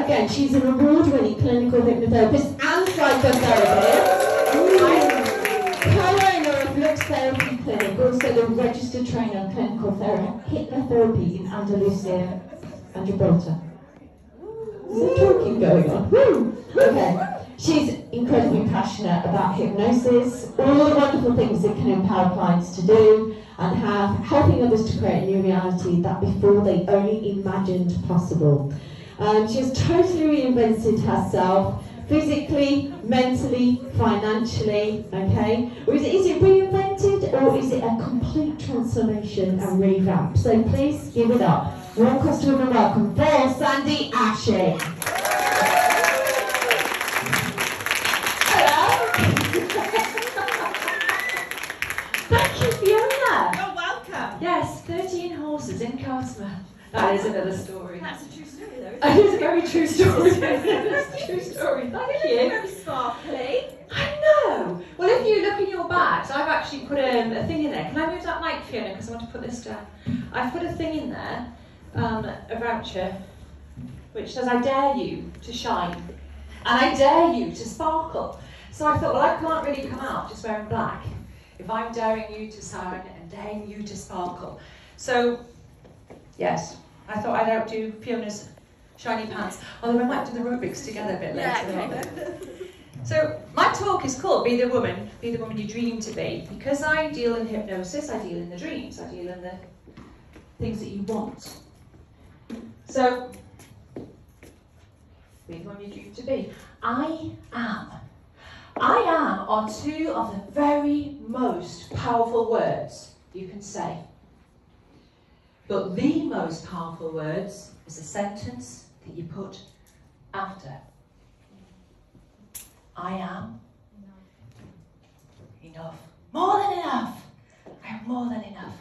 again, she's an award-winning clinical hypnotherapist and psychotherapist. Co-owner of Lux Therapy Clinic, also the registered trainer in clinical hypnotherapy in Andalusia and Gibraltar. There's talking going on. Woo! Okay. She's incredibly passionate about hypnosis, all the wonderful things it can empower clients to do, and helping others to create a new reality that before they only imagined possible. She has totally reinvented herself, physically, mentally, financially, okay? Or is it reinvented, or is it a complete transformation and revamp? So please give it up. Warm Costa Women welcome for Sandie Ashing. Hello. Thank you, Fiona. You're welcome. Yes, 13 horses in Costa. That is another story. That's a true story, though. It is a very true story. It's a true story. Thank you. Very sparkly. I know. Well, if you look in your bags, I've actually put a thing in there. Can I move that mic, Fiona? Because I want to put this down. I've put a thing in there, a voucher, which says, I dare you to shine. And I dare you to sparkle. So I thought, well, I can't really come out just wearing black if I'm daring you to shine and daring you to sparkle. So, yes, I thought I'd outdo Fiona's shiny pants, although we might do the rubrics together a bit later on. So my talk is called Be the Woman You Dream to Be, because I deal in hypnosis, I deal in the dreams, I deal in the things that you want. So, be the woman you dream to be. I am are two of the very most powerful words you can say. But the most powerful words is a sentence that you put after. I am enough. More than enough. I am more than enough.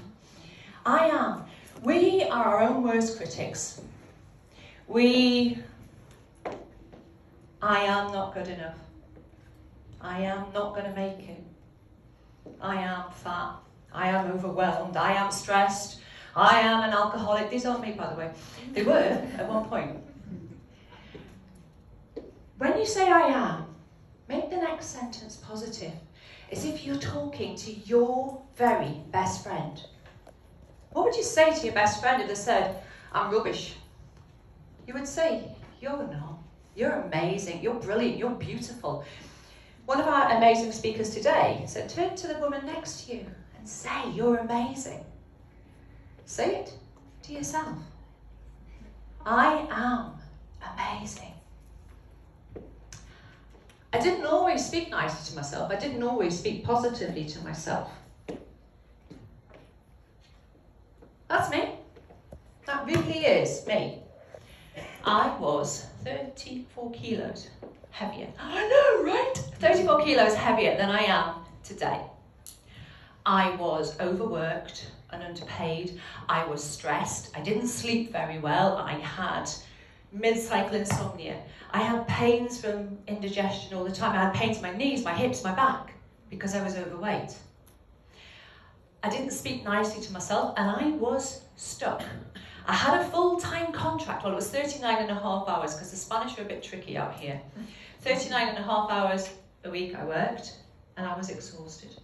I am. We are our own worst critics. I am not good enough. I am not going to make it. I am fat. I am overwhelmed. I am stressed. I am an alcoholic. These aren't me, by the way. They were at one point. When you say I am, make the next sentence positive, as if you're talking to your very best friend. What would you say to your best friend if they said, I'm rubbish? You would say, you're not. You're amazing. You're brilliant. You're beautiful. One of our amazing speakers today said, turn to the woman next to you and say, you're amazing. Say it to yourself. I am amazing. I didn't always speak nicely to myself. I didn't always speak positively to myself. That's me. That really is me. I was 34 kilos heavier. I know, right? 34 kilos heavier than I am today. I was overworked and underpaid. I was stressed. I didn't sleep very well. I had mid-cycle insomnia. I had pains from indigestion all the time. I had pains in my knees, my hips, my back, because I was overweight. I didn't speak nicely to myself, and I was stuck. I had a full-time contract. Well, it was 39 and a half hours, because the Spanish are a bit tricky out here. 39 and a half hours a week I worked, and I was exhausted.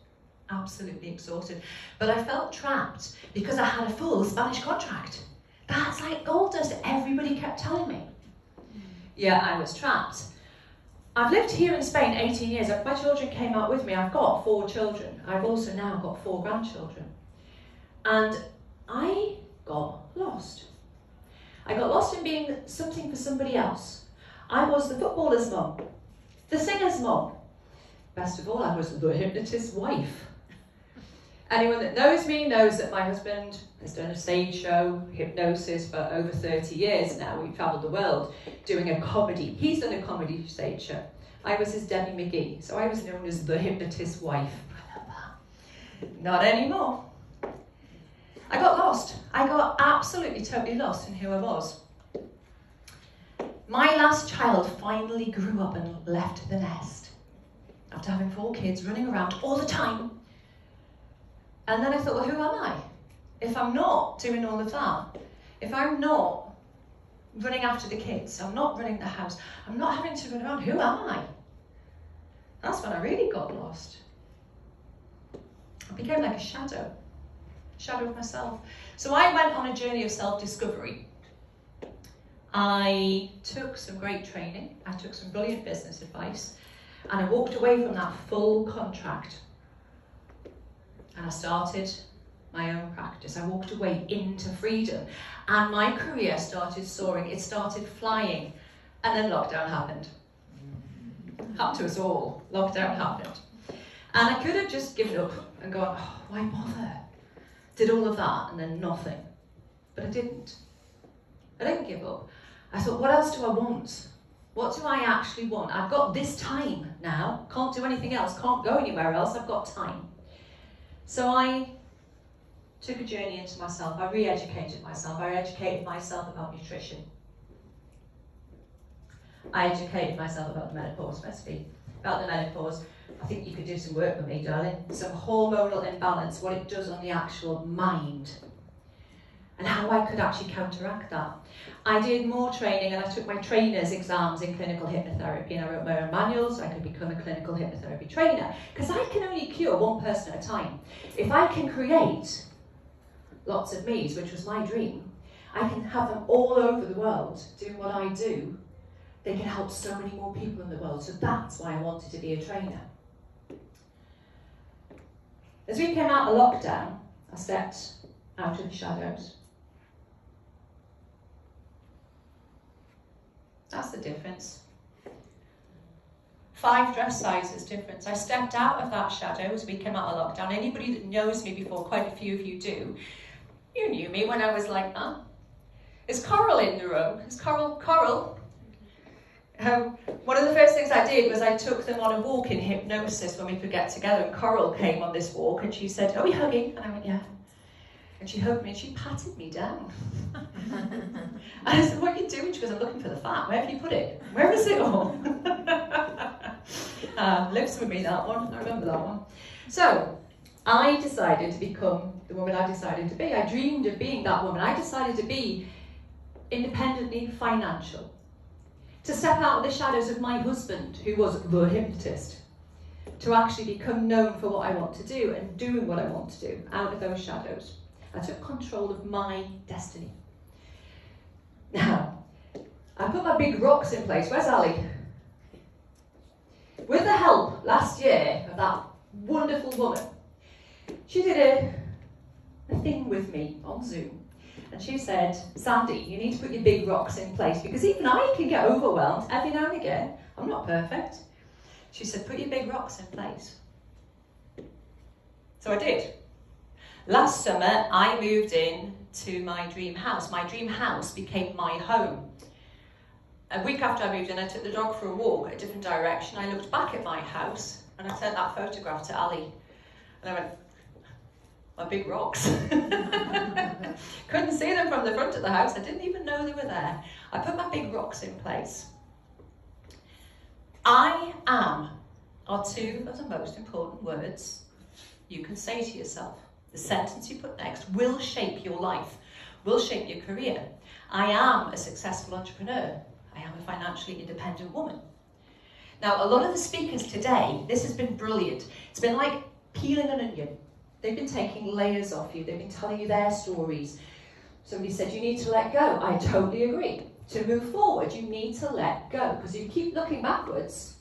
Absolutely exhausted. But I felt trapped because I had a full Spanish contract. That's like gold dust, everybody kept telling me. Yeah, I was trapped. I've lived here in Spain 18 years. My children came out with me. I've got 4 children. I've also now got 4 grandchildren. And I got lost. I got lost in being something for somebody else. I was the footballer's mum, the singer's mum. Best of all, I was the hypnotist's wife. Anyone that knows me knows that my husband has done a stage show, hypnosis, for over 30 years now. We've travelled the world doing a comedy. He's done a comedy stage show. I was his Debbie McGee, so I was known as the hypnotist's wife. Not anymore. I got lost. I got absolutely, totally lost in who I was. My last child finally grew up and left the nest after having 4 kids running around all the time. And then I thought, well, who am I? If I'm not doing all of that, if I'm not running after the kids. I'm not running the house. I'm not having to run around. Who am I? That's when I really got lost. I became like a shadow of myself. So I went on a journey of self-discovery. I took some great training. I took some brilliant business advice. And I walked away from that full contract. And I started my own practice. I walked away into freedom. And my career started soaring. It started flying. And then lockdown happened. Happened to us all. Lockdown happened. And I could have just given up and gone, oh, why bother? Did all of that and then nothing. But I didn't. I didn't give up. I thought, what else do I want? What do I actually want? I've got this time now. Can't do anything else. Can't go anywhere else. I've got time. So I took a journey into myself. I re-educated myself. I educated myself about nutrition. I educated myself about the menopause, firstly. About the menopause, I think you could do some work with me, darling. Some hormonal imbalance, what it does on the actual mind. And how I could actually counteract that. I did more training and I took my trainer's exams in clinical hypnotherapy, and I wrote my own manuals so I could become a clinical hypnotherapy trainer. Because I can only cure one person at a time. If I can create lots of me's, which was my dream, I can have them all over the world doing what I do. They can help so many more people in the world. So that's why I wanted to be a trainer. As we came out of lockdown, I stepped out of the shadows. That's the difference. 5 dress sizes difference. I stepped out of that shadow as we came out of lockdown. Anybody that knows me before, quite a few of you do, you knew me when I was like that. Is Coral in the room? Is Coral? One of the first things I did was I took them on a walk in hypnosis when we could get together, and Coral came on this walk and she said, "Are we hugging?" And I went, "Yeah." And she hugged me and she patted me down. And I said, "What are you doing?" She goes, "I'm looking for the fat. Where have you put it? Where is it all?" Lives with me, that one. I remember that one. So I decided to become the woman I decided to be. I dreamed of being that woman. I decided to be independently financial. To step out of the shadows of my husband, who was the hypnotist, to actually become known for what I want to do and doing what I want to do out of those shadows. I took control of my destiny. Now, I put my big rocks in place. Where's Ali? With the help last year of that wonderful woman, she did a thing with me on Zoom. And she said, "Sandie, you need to put your big rocks in place because even I can get overwhelmed every now and again. I'm not perfect." She said, "Put your big rocks in place." So I did. Last summer, I moved in to my dream house. My dream house became my home. A week after I moved in, I took the dog for a walk a different direction. I looked back at my house and I sent that photograph to Ali. And I went, "My big rocks." Couldn't see them from the front of the house. I didn't even know they were there. I put my big rocks in place. I am are 2 of the most important words you can say to yourself. The sentence you put next will shape your life, will shape your career. I am a successful entrepreneur. I am a financially independent woman. Now, a lot of the speakers today, this has been brilliant. It's been like peeling an onion. They've been taking layers off you. They've been telling you their stories. Somebody said you need to let go. I totally agree. To move forward, you need to let go. Because you keep looking backwards,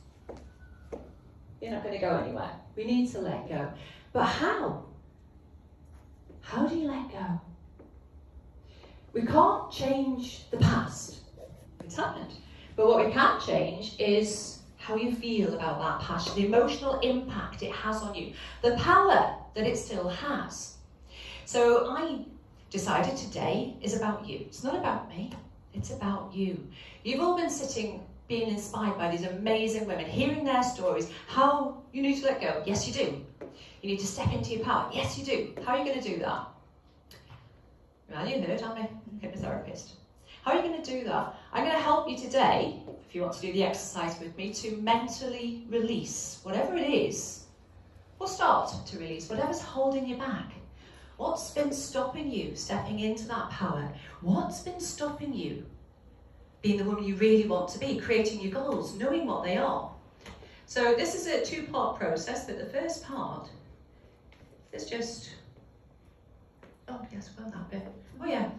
you're not going to go anywhere. We need to let go. But how? How do you let go? We can't change the past. It's happened. But what we can change is how you feel about that past, the emotional impact it has on you, the power that it still has. So I decided today is about you. It's not about me, it's about you. You've all been sitting, being inspired by these amazing women, hearing their stories, how you need to let go. Yes, you do. You need to step into your power. Yes, you do. How are you going to do that? Well, you heard, I'm a hypnotherapist. How are you going to do that? I'm going to help you today, if you want to do the exercise with me, to mentally release whatever it is, or start to release whatever's holding you back. What's been stopping you stepping into that power? What's been stopping you being the woman you really want to be, creating your goals, knowing what they are. So this is a two-part process, but the first part is just, oh yes, well that bit. Oh yeah.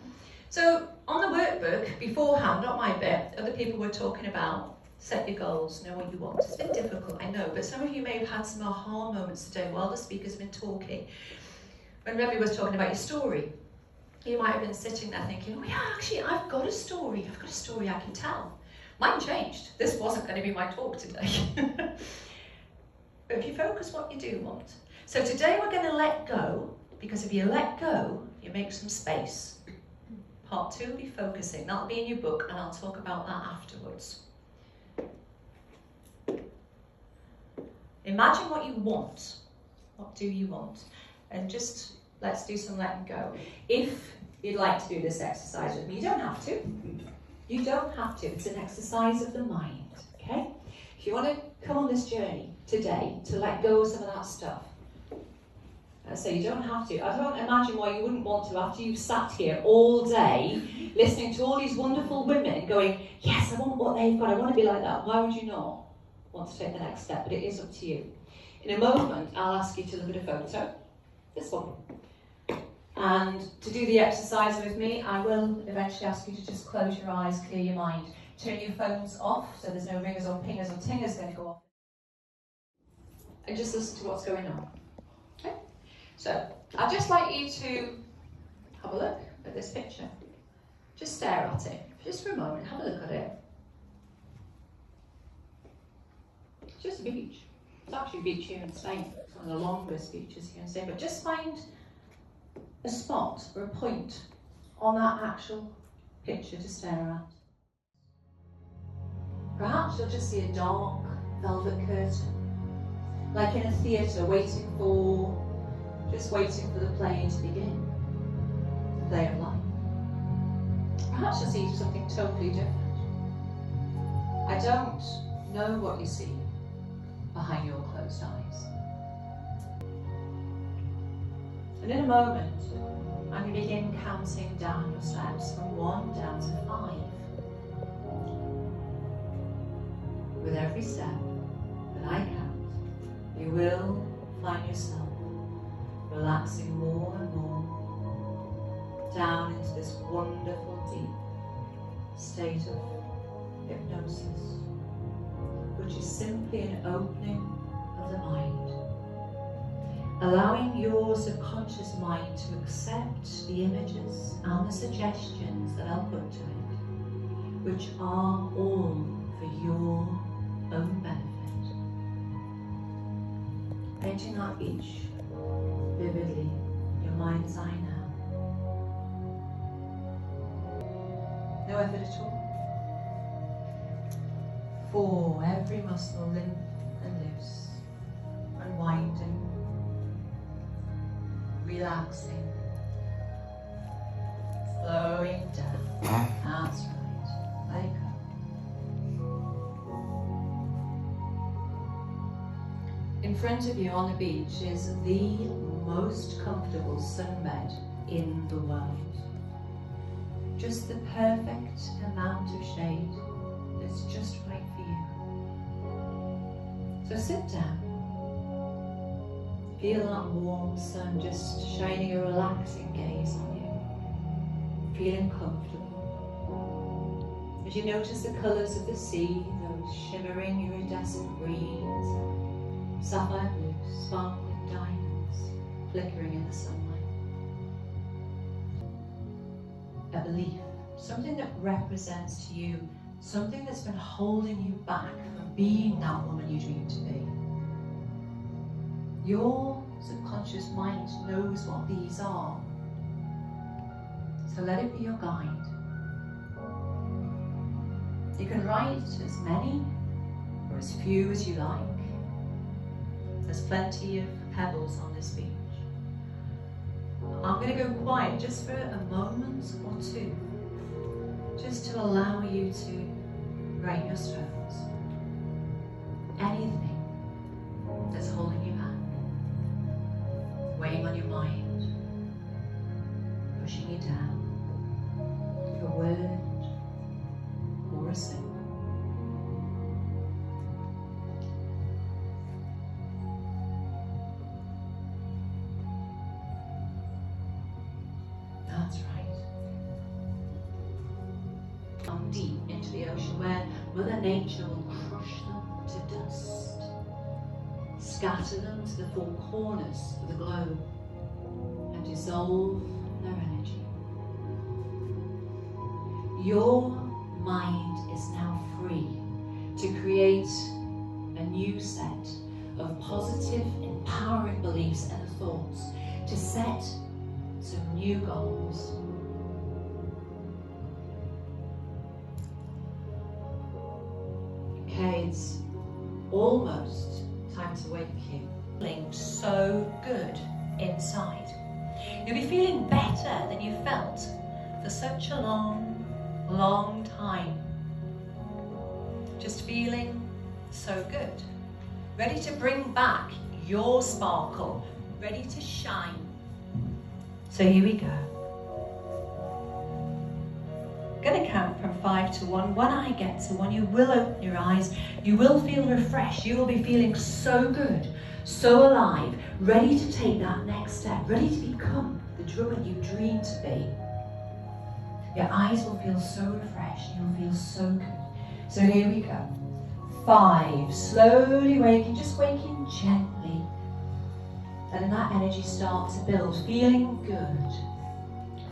So on the workbook beforehand, not my bit, other people were talking about set your goals, know what you want. It's been difficult, I know, but some of you may have had some aha moments today while the speaker's been talking. When Rebby was talking about your story, you might have been sitting there thinking, oh yeah, actually I've got a story I can tell. Mine changed. This wasn't going to be my talk today. But if you focus what you do want. So today we're going to let go, because if you let go, you make some space. Part 2 will be focusing. That'll be in your book, and I'll talk about that afterwards. Imagine what you want. What do you want? And just let's do some letting go. If you'd like to do this exercise with me, you don't have to. You don't have to. It's an exercise of the mind, okay? If you want to come on this journey today to let go of some of that stuff, so you don't have to. I don't imagine why you wouldn't want to after you've sat here all day listening to all these wonderful women going, yes, I want what they've got, I want to be like that. Why would you not want to take the next step? But it is up to you. In a moment, I'll ask you to look at a photo, this one. And to do the exercise with me, I will eventually ask you to just close your eyes, clear your mind. Turn your phones off, so there's no ringers or pingers or tingers going to go off. And just listen to what's going on. Okay? So, I'd just like you to have a look at this picture. Just stare at it. Just for a moment, have a look at it. It's just a beach. It's actually a beach here in Spain. It's one of the longest beaches here in Spain. But just find a spot or a point on that actual picture to stare at. Perhaps you'll just see a dark velvet curtain, like in a theatre waiting for the play to begin, the play of life. Perhaps you'll see something totally different. I don't know what you see behind your closed eyes. And in a moment, I'm going to begin counting down your steps from 1 down to 5. With every step that I count, you will find yourself relaxing more and more down into this wonderful deep state of hypnosis, which is simply an opening of the mind. Allowing your subconscious mind to accept the images and the suggestions that I'll put to it, which are all for your own benefit. Painting that beach vividly in your mind's eye now. No effort at all. 4, every muscle limp and loose, unwinding, relaxing, flowing down. That's right. Let it go. In front of you on the beach is the most comfortable sunbed in the world. Just the perfect amount of shade that's just right for you. So sit down. Feel that warm sun just shining a relaxing gaze on you. Feeling comfortable. As you notice the colours of the sea, those shimmering iridescent greens, sapphire blues, sparkling diamonds, flickering in the sunlight. A belief, something that represents to you something that's been holding you back from being that woman you dream to be. Your subconscious mind knows what these are. So let it be your guide. You can write as many or as few as you like. There's plenty of pebbles on this beach. I'm going to go quiet just for a moment or two, just to allow you to write your strengths. Anything that's holding you back, weighing on your mind, pushing you down, a word or into the ocean where Mother Nature will crush them to dust, scatter them to the four corners of the globe, and dissolve their energy. Your mind is now free to create a new set of positive, empowering beliefs and thoughts, to set some new goals. Okay, it's almost time to wake you. Feeling so good inside. You'll be feeling better than you felt for such a long, long time. Just feeling so good. Ready to bring back your sparkle. Ready to shine. So here we go. I'm going to count from 5 to 1. When I get to 1, you will open your eyes. You will feel refreshed. You will be feeling so good, so alive, ready to take that next step, ready to become the drummer you dream to be. Your eyes will feel so refreshed. You'll feel so good. So here we go. 5, slowly waking, just waking gently. Letting that energy start to build, feeling good.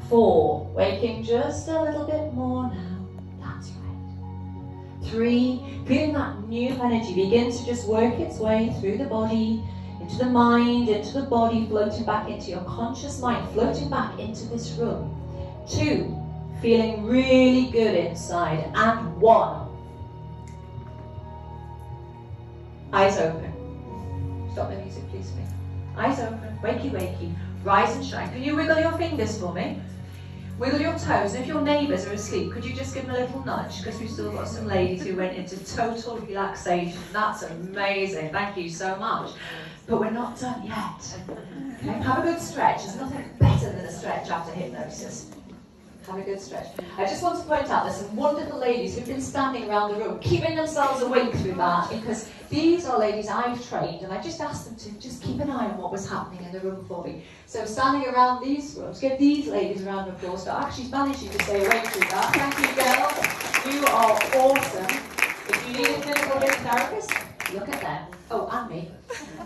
4, waking just a little bit more now. That's right. 3, feeling that new energy begin to just work its way through the body, into the mind, into the body, floating back into your conscious mind, floating back into this room. 2, feeling really good inside. And 1. Eyes open. Stop the music, please, for me. Eyes open, wakey, wakey, rise and shine. Can you wiggle your fingers for me? Wiggle your toes. If your neighbours are asleep, could you just give them a little nudge? Because we've still got some ladies who went into total relaxation. That's amazing. Thank you so much. But we're not done yet. Okay? Have a good stretch. There's nothing better than a stretch after hypnosis. Have a good stretch. I just want to point out there's some wonderful ladies who've been standing around the room, keeping themselves awake through that, because these are ladies I've trained, and I just asked them to just keep an eye on what was happening in the room for me. So standing around these rooms, give these ladies a round of applause for actually managing to stay awake through that. Thank you, girls. You are awesome. If you need a clinical hypnotherapist, look at them. Oh, and me.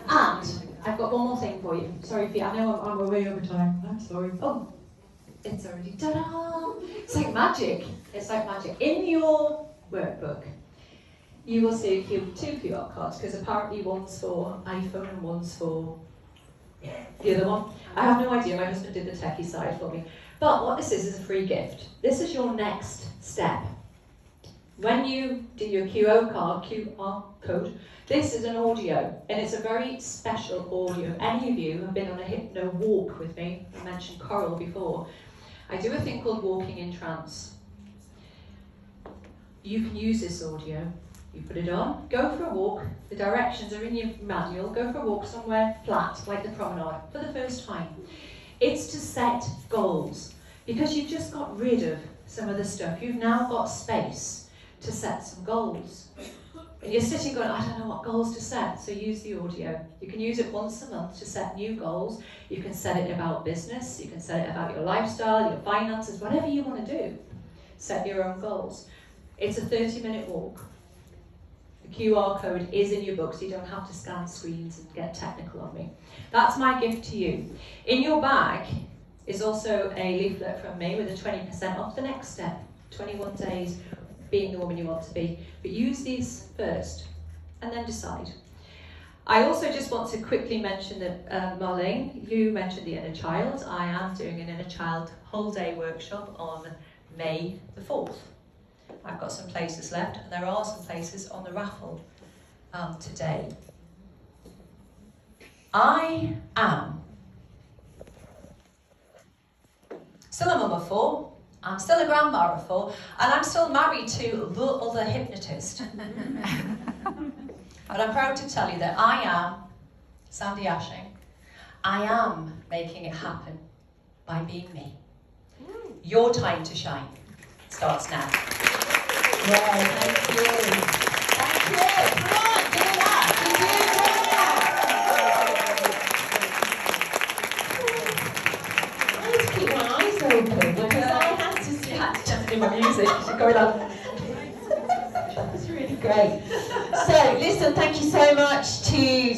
And I've got one more thing for you. Sorry, Fee, I know I'm way over time. I'm sorry. Oh. It's already, ta-da! It's like magic. It's like magic. In your workbook, you will see 2 QR cards, because apparently one's for iPhone and one's for the other one. I have no idea. My husband did the techie side for me. But what this is a free gift. This is your next step. When you do your QR code, this is an audio, and it's a very special audio. Any of you have been on a hypno walk with me? I mentioned Coral before. I do a thing called walking in trance. You can use this audio. You put it on, go for a walk. The directions are in your manual. Go for a walk somewhere flat, like the promenade, for the first time. It's to set goals, because you've just got rid of some of the stuff. You've now got space to set some goals. And you're sitting going, I don't know what goals to set, so use the audio. You can use it once a month to set new goals. You can set it about business, you can set it about your lifestyle, your finances, whatever you want to do. Set your own goals. It's a 30-minute walk. The QR code is in your book, so you don't have to scan screens and get technical on me. That's my gift to you. In your bag is also a leaflet from me with a 20% off the next step, 21 days. Being the woman you want to be. But use these first and then decide. I also just want to quickly mention that Marlene, you mentioned the inner child. I am doing an inner child whole day workshop on May the 4th. I've got some places left, and there are some places on the raffle today. I am still a mum of 4. I'm still a grandma of 4, and I'm still married to the other hypnotist. But I'm proud to tell you that I am Sandie Ashing. I am making it happen by being me. Your time to shine starts now. Yay, thank you. Thank you. Come on, do that. I need to keep my eyes open, because I had to in my music. Going on. Great. So, listen, thank you so much to